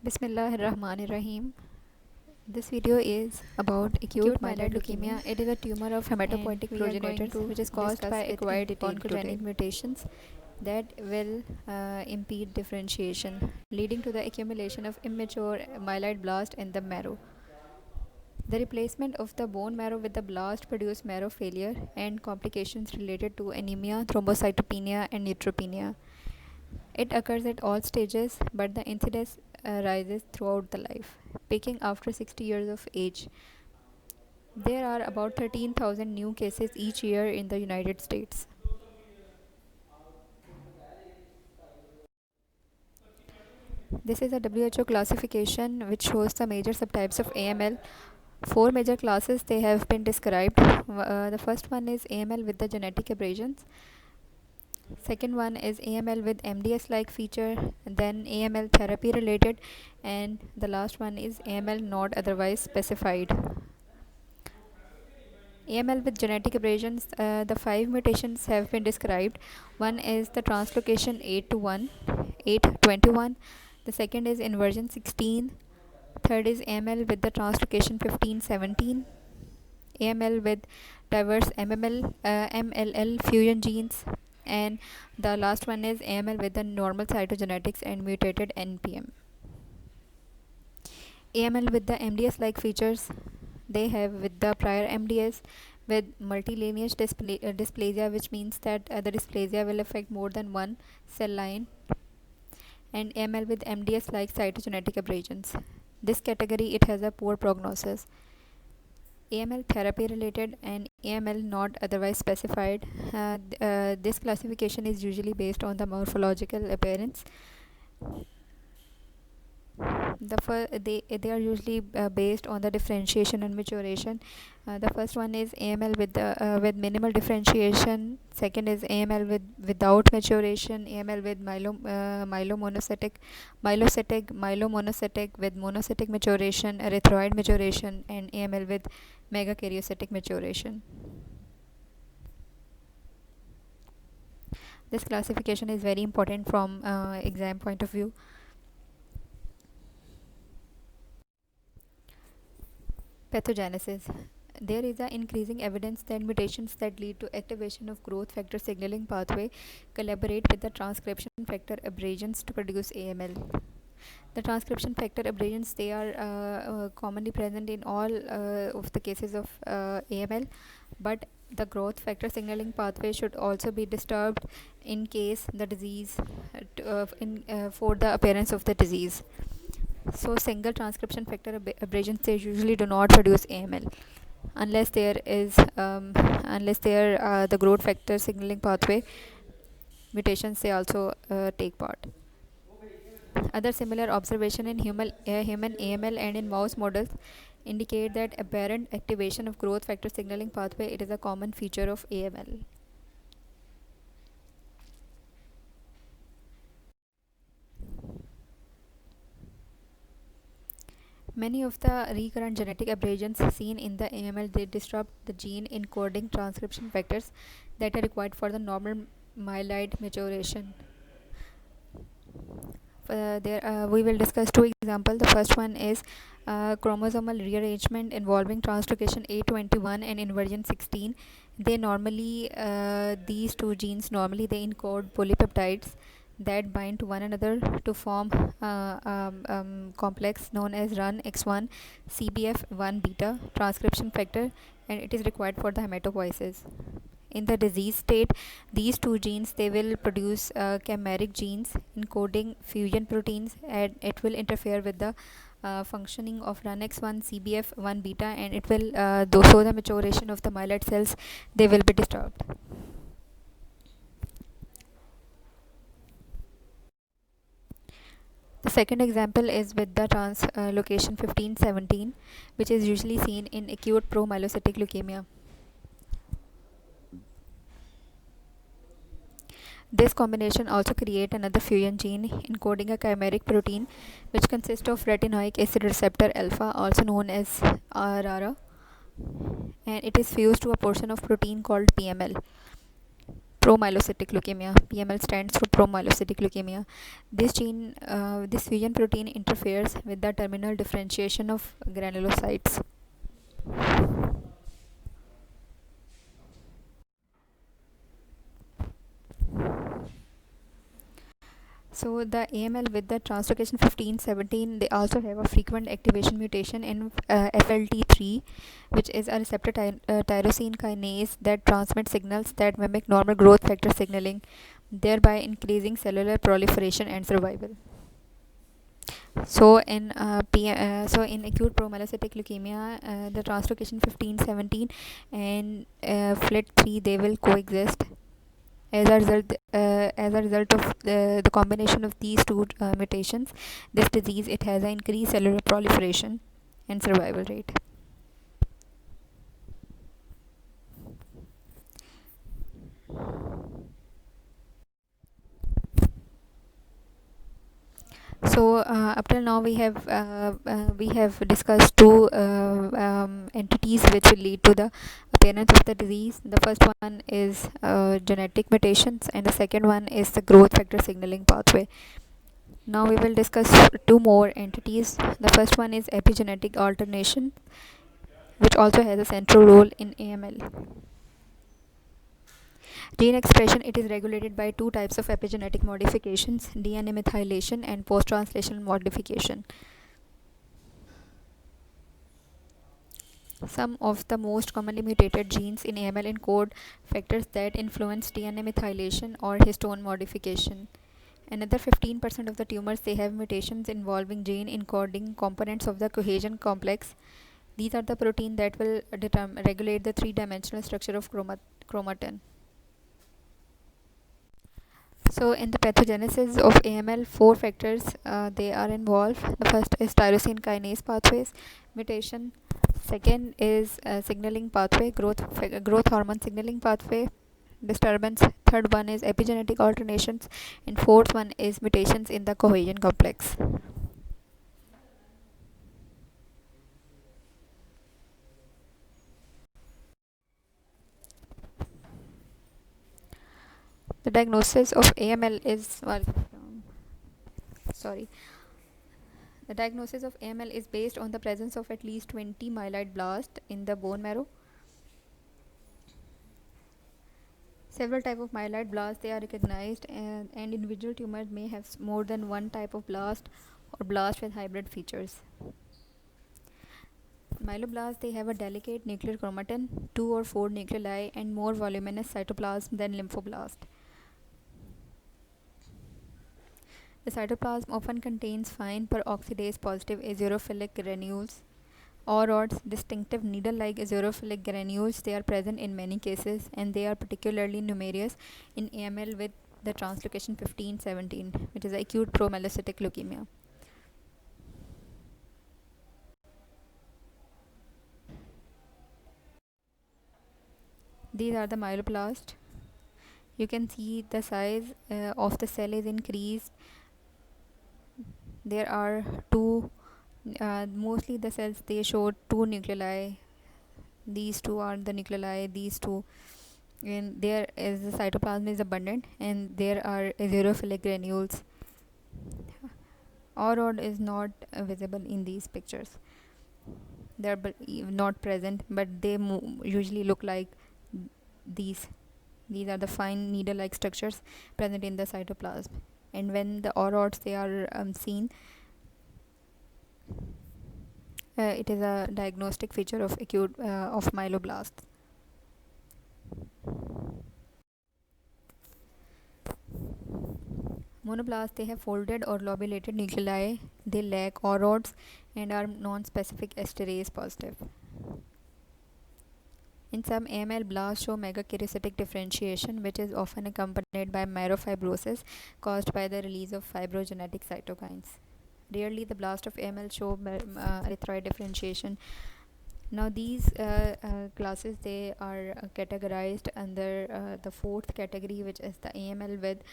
Bismillahirrahmanirrahim. This video is about acute myeloid leukemia. It is a tumor of and hematopoietic we are going progenitors to which is caused discuss by it in acquired detail today. oncogenic mutations that will impede differentiation, leading to the accumulation of immature myeloid blast in the marrow. The replacement of the bone marrow with the blast produce marrow failure and complications related to anemia, thrombocytopenia, and neutropenia. It occurs at all stages, but the incidence rises throughout the life, peaking after 60 years of age. There are about 13,000 new cases each year in the United States. This is a WHO classification which shows the major subtypes of AML. Four major classes they have been described. The first one is AML with the genetic aberrations. Second one is AML with MDS like feature, then AML therapy related, and the last one is AML not otherwise specified. AML with genetic aberrations, the five mutations have been described. One is the translocation 8 to 1, 821. The second is inversion 16. Third is AML with the translocation 15, 17. AML with diverse MLL fusion genes. And the last one is AML with the normal cytogenetics and mutated NPM. AML with the MDS like features they have with the prior MDS with multilineage dysplasia, which means that the dysplasia will affect more than one cell line, and AML with MDS like cytogenetic aberrations. This category it has a poor prognosis. AML therapy related and AML not otherwise specified. This classification is usually based on the morphological appearance. They are usually based on the differentiation and maturation. The first one is AML with minimal differentiation. Second is AML without maturation. AML with myelomonocytic with monocytic maturation, erythroid maturation, and AML with megakaryocytic maturation. This classification is very important from exam point of view. Pathogenesis. There is a increasing evidence that mutations that lead to activation of growth factor signaling pathway collaborate with the transcription factor aberrations to produce AML. The transcription factor aberrations they are commonly present in all of the cases of AML, but the growth factor signaling pathway should also be disturbed in case the disease for the appearance of the disease. So single transcription factor aberrations they usually do not produce AML unless there the growth factor signaling pathway mutations they also take part. Other similar observation in human AML and in mouse models indicate that aberrant activation of growth factor signaling pathway it is a common feature of AML. Many of the recurrent genetic aberrations seen in the AML they disrupt the gene encoding transcription factors that are required for the normal myeloid maturation. We will discuss two examples. The first one is chromosomal rearrangement involving translocation 821 and inversion 16. These two genes normally they encode polypeptides that bind to one another to form complex known as RUNX1 CBF1 beta transcription factor, and it is required for the hematopoiesis. In the disease state, these two genes they will produce chimeric genes encoding fusion proteins, and it will interfere with the functioning of RUNX1 CBF1 beta, and it will so the maturation of the myeloid cells they will be disturbed. The second example is with the translocation 15-17, which is usually seen in acute promyelocytic leukemia. This combination also create another fusion gene encoding a chimeric protein which consists of retinoic acid receptor alpha, also known as RARA, and it is fused to a portion of protein called PML. Promyelocytic leukemia. PML stands for promyelocytic leukemia. This fusion protein interferes with the terminal differentiation of granulocytes. So the AML with the translocation 1517, they also have a frequent activation mutation in FLT3, which is a receptor tyrosine kinase that transmits signals that mimic normal growth factor signaling, thereby increasing cellular proliferation and survival. So in acute promyelocytic leukemia, the translocation 1517 and FLT3, they will coexist. As a result of the combination of these two mutations, this disease, it has an increased cellular proliferation and survival rate. So up till now we have discussed two entities which will lead to the appearance of the disease. The first one is genetic mutations, and the second one is the growth factor signaling pathway. Now we will discuss two more entities. The first one is epigenetic alternation, which also has a central role in AML. Gene expression, it is regulated by two types of epigenetic modifications: DNA methylation and post-translational modification. Some of the most commonly mutated genes in AML encode factors that influence DNA methylation or histone modification. Another 15% of the tumors, they have mutations involving gene encoding components of the cohesion complex. These are the protein that will regulate the three-dimensional structure of chromatin. So in the pathogenesis of AML, four factors they are involved. The first is tyrosine kinase pathways mutation. Second is signaling pathway, growth hormone signaling pathway disturbance. Third one is epigenetic alternations, and fourth one is mutations in the cohesion complex. The diagnosis of AML is sorry. The diagnosis of AML is based on the presence of at least 20 myeloid blasts in the bone marrow. Several types of myeloid blasts, they are recognized, and individual tumors may have more than one type of blast or blast with hybrid features. Myeloblasts, they have a delicate nuclear chromatin, 2 or 4 nuclei, and more voluminous cytoplasm than lymphoblast. The cytoplasm often contains fine peroxidase positive eosinophilic granules or rods. Distinctive needle-like eosinophilic granules, they are present in many cases, and they are particularly numerous in AML with the translocation 1517, which is acute promyelocytic leukemia. These are the myeloblasts. You can see the size of the cell is increased. There are two, mostly the cells, they show two nuclei. These two are the nuclei, these two, and there is the cytoplasm is abundant, and there are eosinophilic granules. Rod is not visible in these pictures. They are not present, but they usually look like these. These are the fine needle-like structures present in the cytoplasm, and when the rods, they are seen, it is a diagnostic feature of acute of myeloblasts. Monoblasts, they have folded or lobulated nuclei. They lack rods and are non-specific esterase positive. In some, AML blasts show megakaryocytic differentiation, which is often accompanied by myelofibrosis caused by the release of fibrogenetic cytokines. Rarely, the blast of AML show erythroid differentiation. Now, these classes, they are categorized under the fourth category, which is the AML with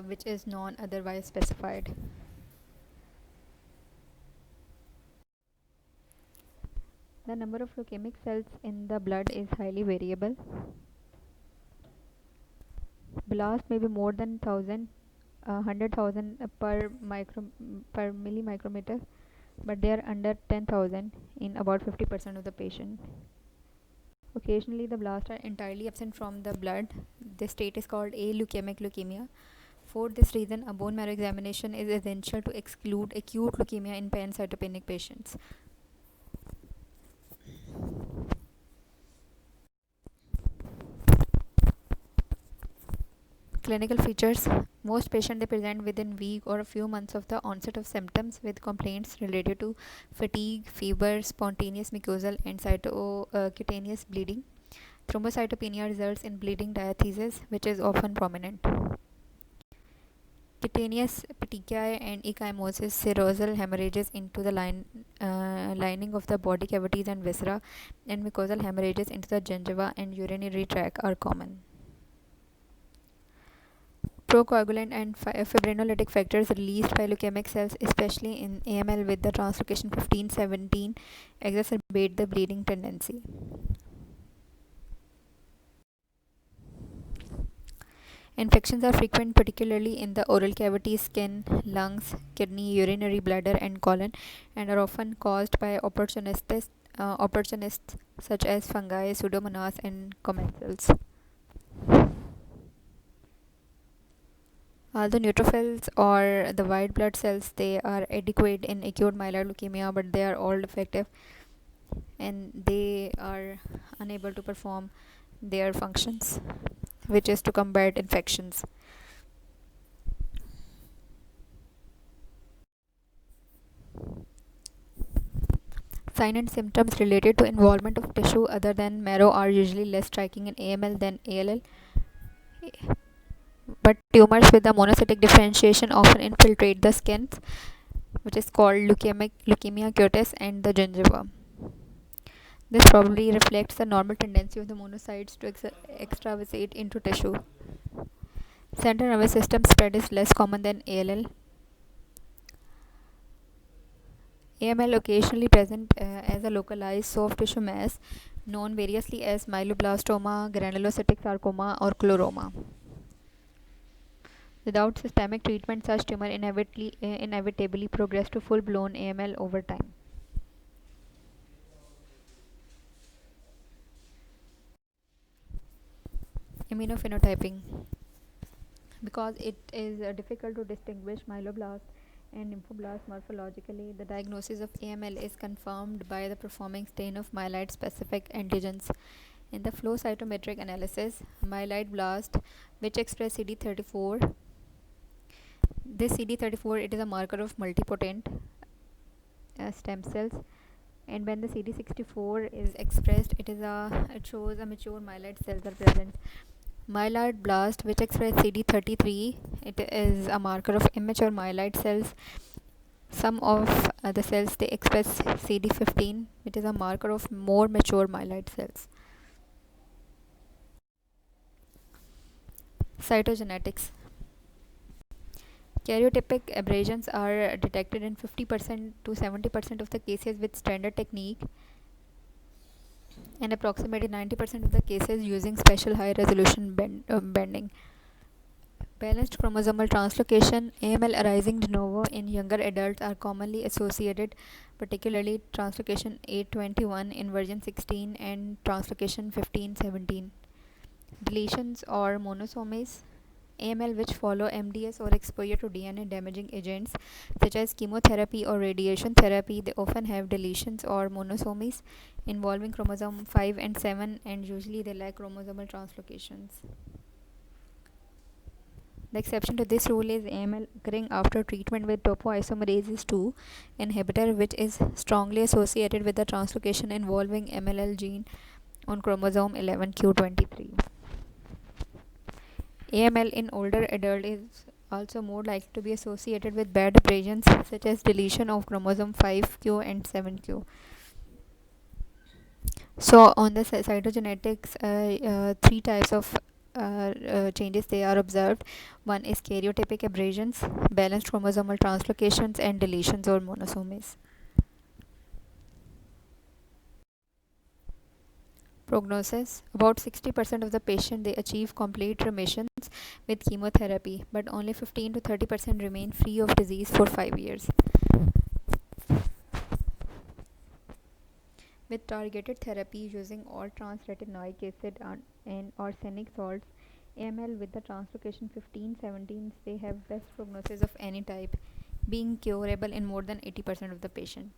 which is non-otherwise specified. The number of leukemic cells in the blood is highly variable. Blast may be more than 1000 100,000 per millimicrometer, but they are under 10,000 in about 50% of the patient. Occasionally, the blasts are entirely absent from the blood. This state is called aleukemic leukemia. For this reason, a bone marrow examination is essential to exclude acute leukemia in pancytopenic patients. Clinical features. Most patients they present within week or a few months of the onset of symptoms with complaints related to fatigue, fever, spontaneous mucosal and cutaneous bleeding. Thrombocytopenia results in bleeding diathesis, which is often prominent. Cutaneous petechiae and ecchymosis, serosal hemorrhages into the lining of the body cavities and viscera, and mucosal hemorrhages into the gingiva and urinary tract are common. Procoagulant and fibrinolytic factors released by leukemic cells, especially in AML with the translocation 15-17, exacerbate the bleeding tendency. Infections are frequent, particularly in the oral cavity, skin, lungs, kidney, urinary bladder, and colon, and are often caused by opportunists such as fungi, pseudomonas, and commensals. Although neutrophils or the white blood cells they are adequate in acute myeloid leukemia, but they are all defective and they are unable to perform their functions, which is to combat infections. Signs and symptoms related to involvement of tissue other than marrow are usually less striking in AML than ALL, but tumors with the monocytic differentiation often infiltrate the skins, which is called leukemia cutis, and the gingiva. This probably reflects the normal tendency of the monocytes to extravasate into tissue. Central nervous system spread is less common than ALL. AML occasionally present as a localized soft tissue mass known variously as myeloblastoma, granulocytic sarcoma, or chloroma. Without systemic treatment, such tumor inevitably progress to full-blown AML over time. Immunophenotyping. Because it is difficult to distinguish myeloblast and lymphoblast morphologically, the diagnosis of AML is confirmed by the performing stain of myeloid specific antigens. In the flow cytometric analysis, myeloid blast which express CD34, this CD34 it is a marker of multipotent stem cells, and when the CD64 is expressed, it shows a mature myeloid cells are present. Myeloid blast which express CD33, it is a marker of immature myeloid cells. Some of the cells they express CD15, which is a marker of more mature myeloid cells. Cytogenetics. Karyotypic aberrations are detected in 50% to 70% of the cases with standard technique, and approximately 90% of the cases using special high resolution bending. Balanced chromosomal translocation, AML arising de novo in younger adults, are commonly associated, particularly translocation 821 in version 16 and translocation 1517. Deletions or monosomies. AML which follow MDS or exposure to DNA damaging agents such as chemotherapy or radiation therapy, they often have deletions or monosomies involving chromosome 5 and 7, and usually they lack chromosomal translocations. The exception to this rule is AML occurring after treatment with topoisomerase 2 inhibitor, which is strongly associated with the translocation involving MLL gene on chromosome 11q23. AML in older adult is also more likely to be associated with bad aberrations such as deletion of chromosome 5q and 7q. So on the cytogenetics, three types of changes they are observed. One is karyotypic aberrations, balanced chromosomal translocations, and deletions or monosomies. Prognosis: about 60% of the patient they achieve complete remissions with chemotherapy, but only 15 to 30% remain free of disease for 5 years. With targeted therapy using all trans-retinoic acid and arsenic salts, AML with the translocation 15-17, they have best prognosis of any type, being curable in more than 80% of the patient.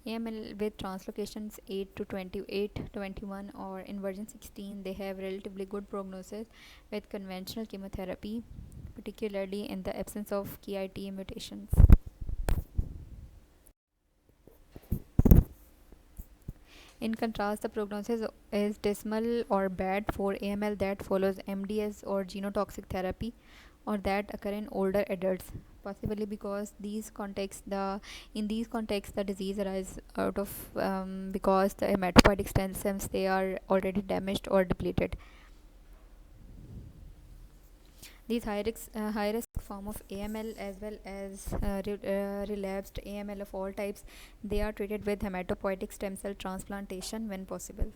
AML with translocations 8 to 28, 21 or inversion 16, they have relatively good prognosis with conventional chemotherapy, particularly in the absence of KIT mutations. In contrast, the prognosis is dismal or bad for AML that follows MDS or genotoxic therapy, or that occur in older adults, possibly because in these contexts the disease arises out of because the hematopoietic stem cells they are already damaged or depleted. These high risk form of AML as well as relapsed AML of all types, they are treated with hematopoietic stem cell transplantation when possible.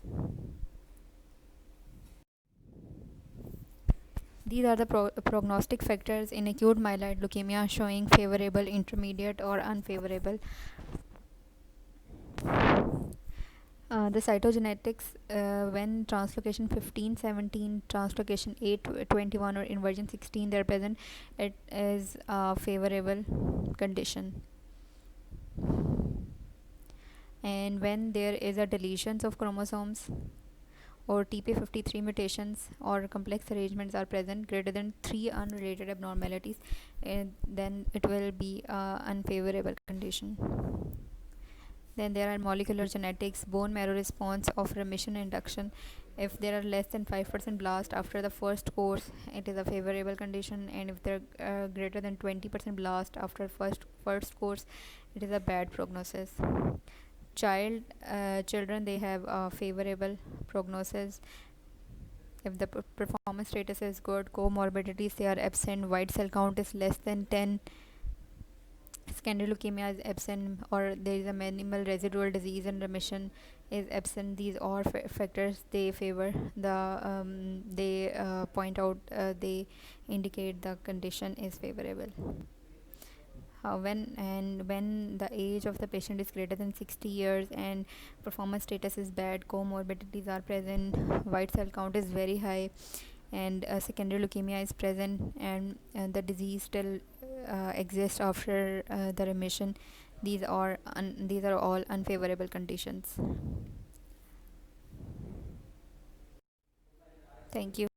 These are the prognostic factors in acute myeloid leukemia showing favorable, intermediate, or unfavorable. The cytogenetics when translocation 15, 17, translocation 8, 21, or inversion 16 they are present, it is a favorable condition. And when there is a deletions of chromosomes or TP53 mutations or complex arrangements are present greater than 3 unrelated abnormalities, then it will be a unfavorable condition. Then there are molecular genetics, bone marrow response of remission induction. If there are less than 5% blast after the first course, it is a favorable condition, and if there are greater than 20% blast after first course, it is a bad prognosis. Children they have a favorable prognosis if the performance status is good, comorbidities they are absent, white cell count is less than 10, secondary leukemia is absent, or there is a minimal residual disease and remission is absent. These all factors they favor the they point out they indicate the condition is favorable. When the age of the patient is greater than 60 years and performance status is bad, comorbidities are present, white cell count is very high, and secondary leukemia is present, and the disease still exists after the remission, these are all unfavorable conditions. Thank you.